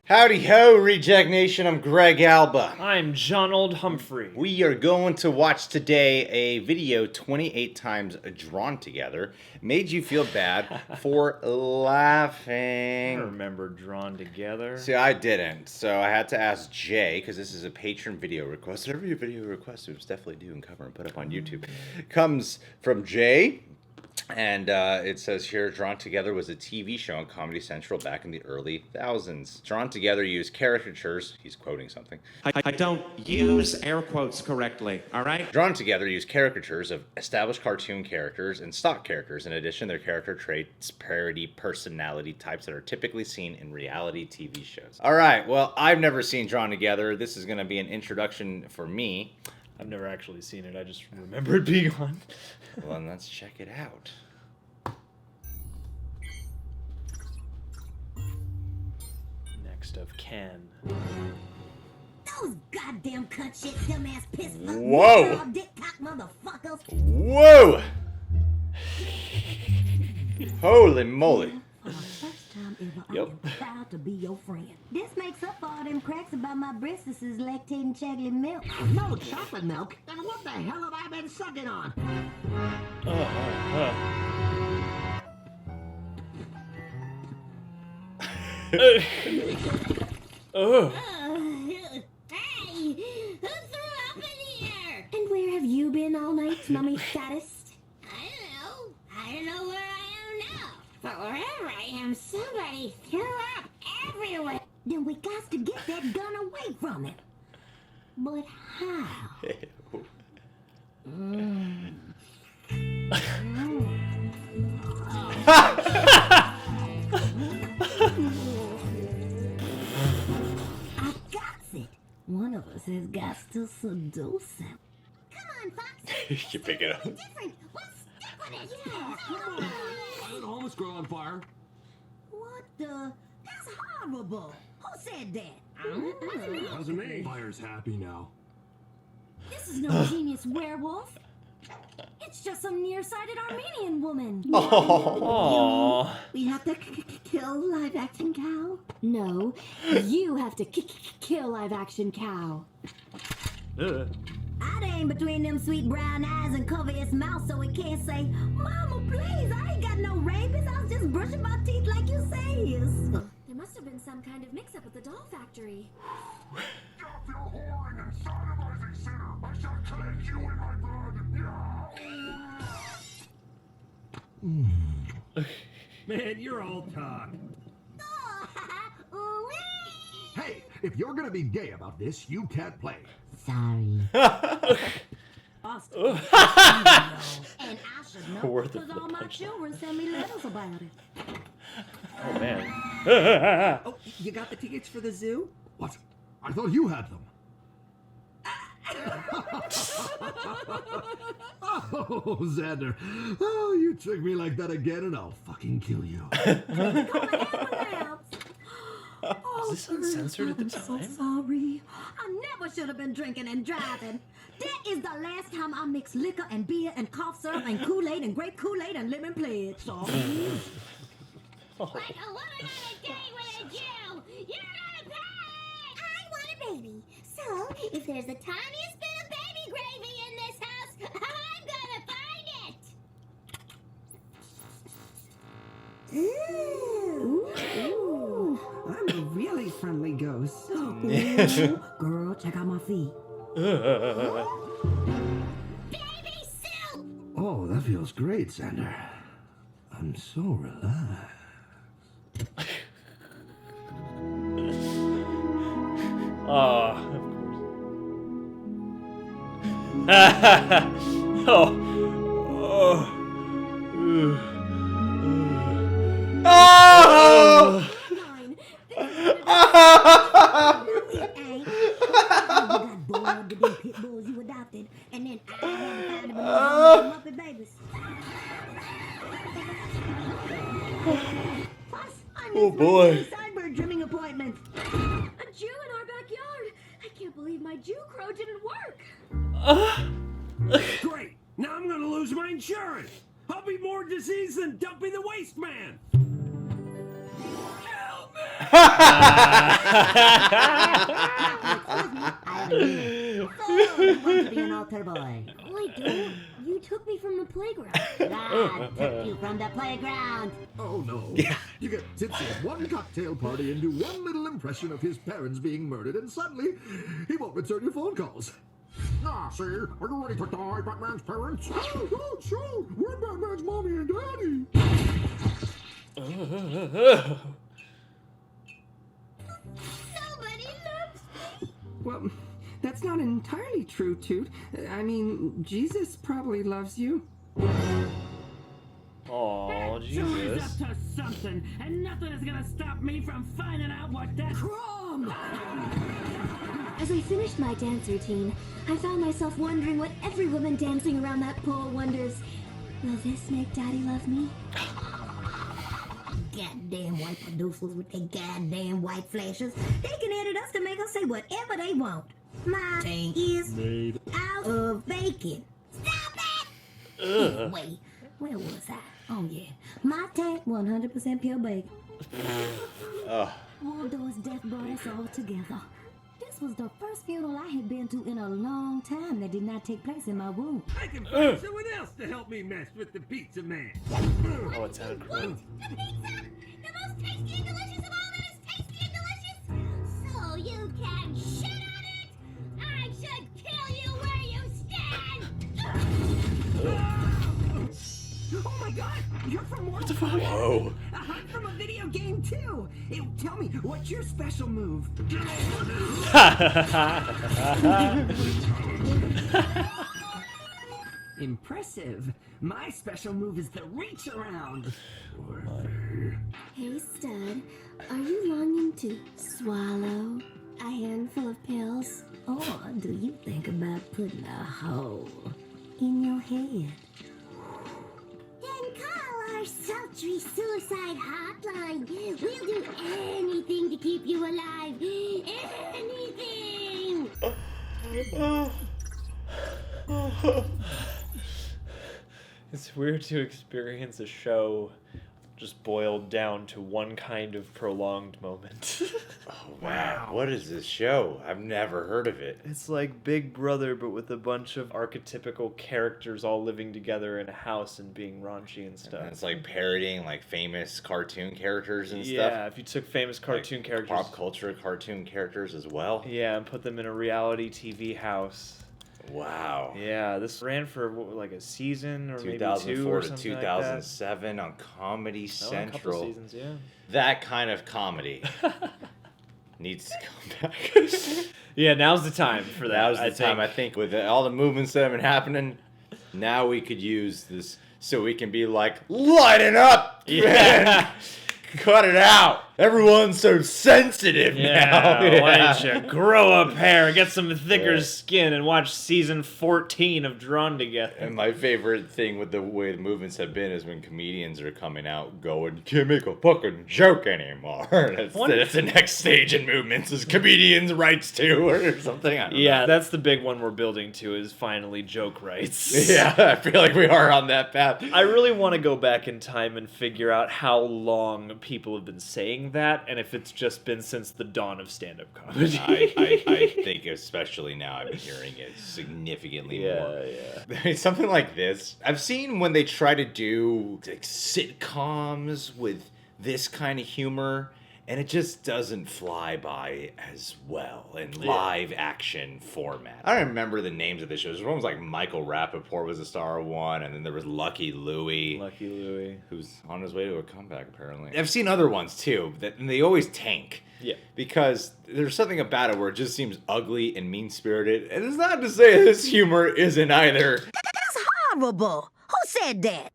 Howdy ho, Reject Nation. I'm Greg Alba. I'm John Old Humphrey. We are going to watch today a video 28 times drawn together. Made you feel bad for laughing. I remember Drawn Together. See, I didn't. So I had to ask Jay, because this is a patron video request. Every video request was definitely do and cover and put up on YouTube. Comes from Jay. And it says here, Drawn Together was a TV show on Comedy Central back in the early thousands. Drawn Together used caricatures. He's quoting something. I don't use air quotes correctly, all right? Drawn Together used caricatures of established cartoon characters and stock characters. In addition, their character traits parody personality types that are typically seen in reality TV shows. All right, well, I've never seen Drawn Together. This is going to be an introduction for me. I've never actually seen it. I just remember it being on. Well, then let's check it out. Next of Ken. Those goddamn cunt shit, dumbass piss fuck, Whoa. dick cock motherfuckers. Whoa! Holy moly. For the first time ever, Yep. I am proud to be your friend. This makes up for all them cracks about my breasts is lactating chocolate milk. No chocolate milk? Then what the hell have I been sucking on? Hey, who threw up in here? And where have you been all night, mummy saddest? I don't know where I am now. But wherever I am, somebody threw up everywhere. Then we got to get that gun away from him. But how? I got it. One of us has got to seduce him. Come on, Fox. You pick it up. Different. Let's stick with it. Yeah. Come on! Why did the homeless girl on fire? What the? That's horrible. Who said that? Wasn't me. Fire's happy now. This is no genius werewolf. It's just some nearsighted Armenian woman. Aww. We have to kill live action cow? No, you have to kill live action cow. I'd aim between them sweet brown eyes and cover its mouth so it can't say, Mama, please, I ain't got no rabies. I was just brushing my teeth like you say. There must have been some kind of mix-up at the doll factory. Stop your whoring and sodomizing, sinner! I shall cleanse you in my blood! Man, you're all talk. Ooh-wee. Hey, if you're gonna be gay about this, you can't play. Sorry. And I should know Worth it because for the all my punchline. children send me letters about it. Oh, man. Oh, you got the tickets for the zoo? What? I thought you had them. Oh, Xander. Oh, you trick me like that again and I'll fucking kill you. Oh, this uncensored at the I'm time? so sorry. I never should have been drinking and driving. That is the last time I mixed liquor and beer and cough syrup and Kool-Aid and grape Kool-Aid and lemon pledge. Sorry. Like a woman on a date with a Jew! You're gonna pay! I want a baby. So, if there's the tiniest bit of baby gravy in this house, I'm gonna find it! Ooh. I'm a really friendly ghost. Ooh. Girl, check out my feet. Baby soup! Oh, that feels great, Xander. I'm so relaxed. Of course. Oh. Oh! Fine. You got bored with them pit bulls you adopted, and then I had to find them Muppet babies. Plus, I Oh, missed boy. my Cyber trimming appointment. A Jew in our backyard! I can't believe my Jew crow didn't work! Great! Now I'm gonna lose my insurance! I'll be more diseased than Dumpy the Waste Man! Help me! You want to be an altar boy. Oh, I don't. You took me from the playground. God took you from the playground. Oh no. Yeah. You get tipsy at one cocktail party and do one little impression of his parents being murdered, and suddenly he won't return your phone calls. Ah, see? Are you ready to die, Batman's parents? Oh, sure. We're Batman's mommy and daddy. Nobody loves me. Well, that's not entirely true, Toot. I mean, Jesus probably loves you. Oh, Jesus. up to something, and nothing is gonna stop me from finding out what that crumb. As I finished my dance routine, I found myself wondering what every woman dancing around that pole wonders. Will this make Daddy love me? Goddamn white producers with their goddamn white flashes. They can edit us to make us say whatever they want. My tank is made out of bacon. Stop it! Wait, where was I? Oh yeah, my tank 100% pure bacon. Waldorf's death brought us all together. This was the first funeral I had been to in a long time that did not take place in my womb. I can find someone else to help me mess with the pizza man. Oh, it sounded What? cool. The pizza! The most tasty and delicious of all that is tasty and delicious! So you can shit on it! I should kill you where you stand! Oh my god! You're from What the fuck? Whoa. I'm from a video game too! Tell me, what's your special move? Impressive. My special move is the reach around. Hey, stud, are you longing to swallow a handful of pills? Or do you think about putting a hole in your head? Then call our sultry suicide hotline. We'll do anything to keep you alive. Anything! It's weird to experience a show just boiled down to one kind of prolonged moment. Wow. What is this show? I've never heard of it. It's like Big Brother, but with a bunch of archetypical characters all living together in a house and being raunchy and stuff. And it's like parodying like famous cartoon characters and Yeah, stuff. if you took famous cartoon Like characters. pop culture cartoon characters as well. Yeah, and put them in a reality TV house. Wow. Yeah, this ran for what, like a season or maybe 2 2004 or to something 2007 on Comedy like that. Oh, a couple Central. seasons, yeah. That kind of comedy needs to come back. Yeah, now's the time for that. Now's the time. I think with all the movements that have been happening, now we could use this so we can be like, lighten up! Yeah. Cut it out! Everyone's so sensitive now. Yeah, why don't you grow up hair, get some thicker Yeah. skin, and watch season 14 of Drawn Together. And my favorite thing with the way the movements have been is when comedians are coming out going, can't make a fucking joke anymore. That's the next stage in movements is comedians' rights too, or something. I don't Yeah, know. that's the big one we're building to is finally joke rights. Yeah, I feel like we are on that path. I really want to go back in time and figure out how long people have been saying that, and if it's just been since the dawn of stand-up comedy. I think especially now I've been hearing it significantly more. Yeah. Something like this. I've seen when they try to do like sitcoms with this kind of humor, and it just doesn't fly by as well in live action format. I don't remember the names of the shows. One was like Michael Rappaport was the star of one, and then there was Lucky Louie. Lucky Louie. Who's on his way to a comeback, apparently. I've seen other ones, too, and they always tank. Yeah. Because there's something about it where it just seems ugly and mean-spirited. And it's not to say this humor isn't either. That's horrible. Who said that?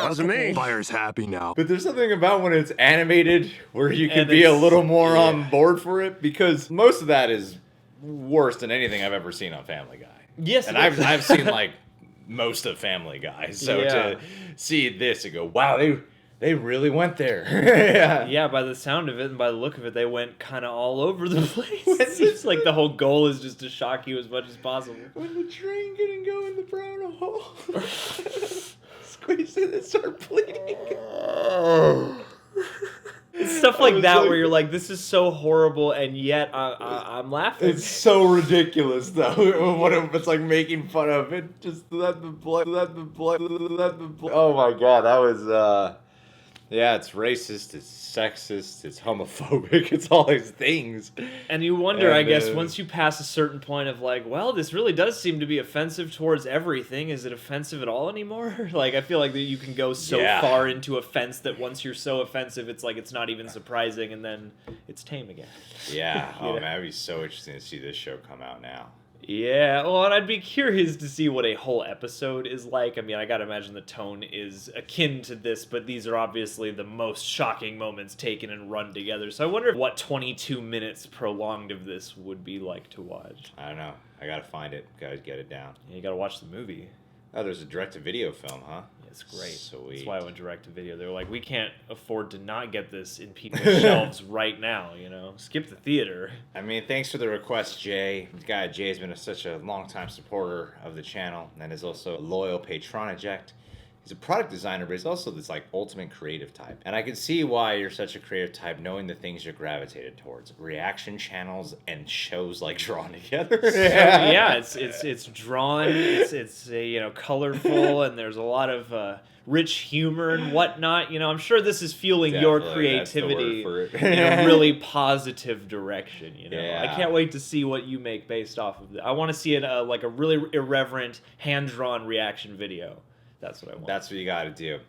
Wasn't me. Fire's happy now. But there's something about when it's animated where you can And be a it's- little more yeah. on board for it. Because most of that is worse than anything I've ever seen on Family Guy. Yes, And it is. I've seen, like, most of Family Guy. So Yeah. to see this and go, wow, they really went there. Yeah, by the sound of it and by the look of it, they went kind of all over the place. It seems like the whole goal is just to shock you as much as possible. When the train couldn't go in the brown hole. Squeeze it and start bleeding. It's stuff like was that like- where you're like, this is so horrible, and yet I'm laughing. It's so ridiculous, though. What if it's like making fun of it? Just let the blood, let the blood, let the blood. Oh my god, that was, yeah, it's racist, it's sexist, it's homophobic, it's all these things. And you wonder, I And, guess, once you pass a certain point of like, well, this really does seem to be offensive towards everything. Is it offensive at all anymore? Like, I feel like that you can go so Yeah. far into offense that once you're so offensive, it's like it's not even surprising, and then it's tame again. Yeah, oh Yeah. man, that'd be so interesting to see this show come out now. Yeah, well, and I'd be curious to see what a whole episode is like. I mean, I gotta imagine the tone is akin to this, but these are obviously the most shocking moments taken and run together. So I wonder what 22 minutes prolonged of this would be like to watch. I don't know. I gotta find it. Gotta get it down. You gotta watch the movie. Oh, there's a direct-to-video film, huh? It's great. Sweet. That's why I went direct to video. They were like, we can't afford to not get this in people's shelves right now, you know? Skip the theater. I mean, thanks for the request, Jay. The guy Jay has been such a long-time supporter of the channel and is also a loyal patron eject. He's a product designer, but he's also this like ultimate creative type. And I can see why you're such a creative type, knowing the things you're gravitated towards: reaction channels and shows like Drawn Together. Yeah, it's drawn, it's you know, colorful, and there's a lot of rich humor and whatnot. You know, I'm sure this is fueling your Definitely, that's the word creativity for it. in a really positive direction. You know, Yeah. I can't wait to see what you make based off of it. I want to see it like a really irreverent hand drawn reaction video. That's what I want. That's what you got to do.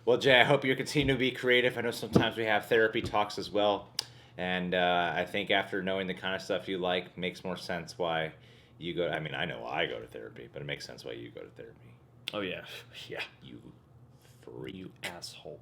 Well, Jay, I hope you continue to be creative. I know sometimes we have therapy talks as well. And I think after knowing the kind of stuff you like, makes more sense why you go. I mean, I know I go to therapy, but it makes sense why you go to therapy. Oh, yeah. Yeah, you asshole.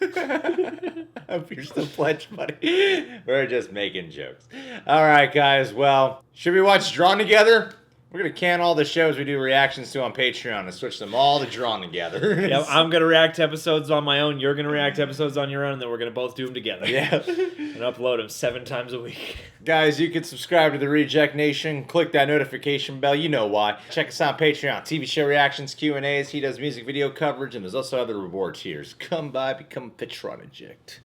I hope you're still pledged, buddy. We're just making jokes. All right, guys. Well, should we watch Drawn Together? We're going to can all the shows we do reactions to on Patreon and switch them all to Drawn Together. Yeah, I'm going to react to episodes on my own. You're going to react to episodes on your own, and then we're going to both do them together. Yeah. And upload them 7 times a week. Guys, you can subscribe to the Reject Nation. Click that notification bell. You know why. Check us out on Patreon. TV show reactions, Q&As. He does music video coverage, and there's also other reward tiers. Come by, become a Patron Eject.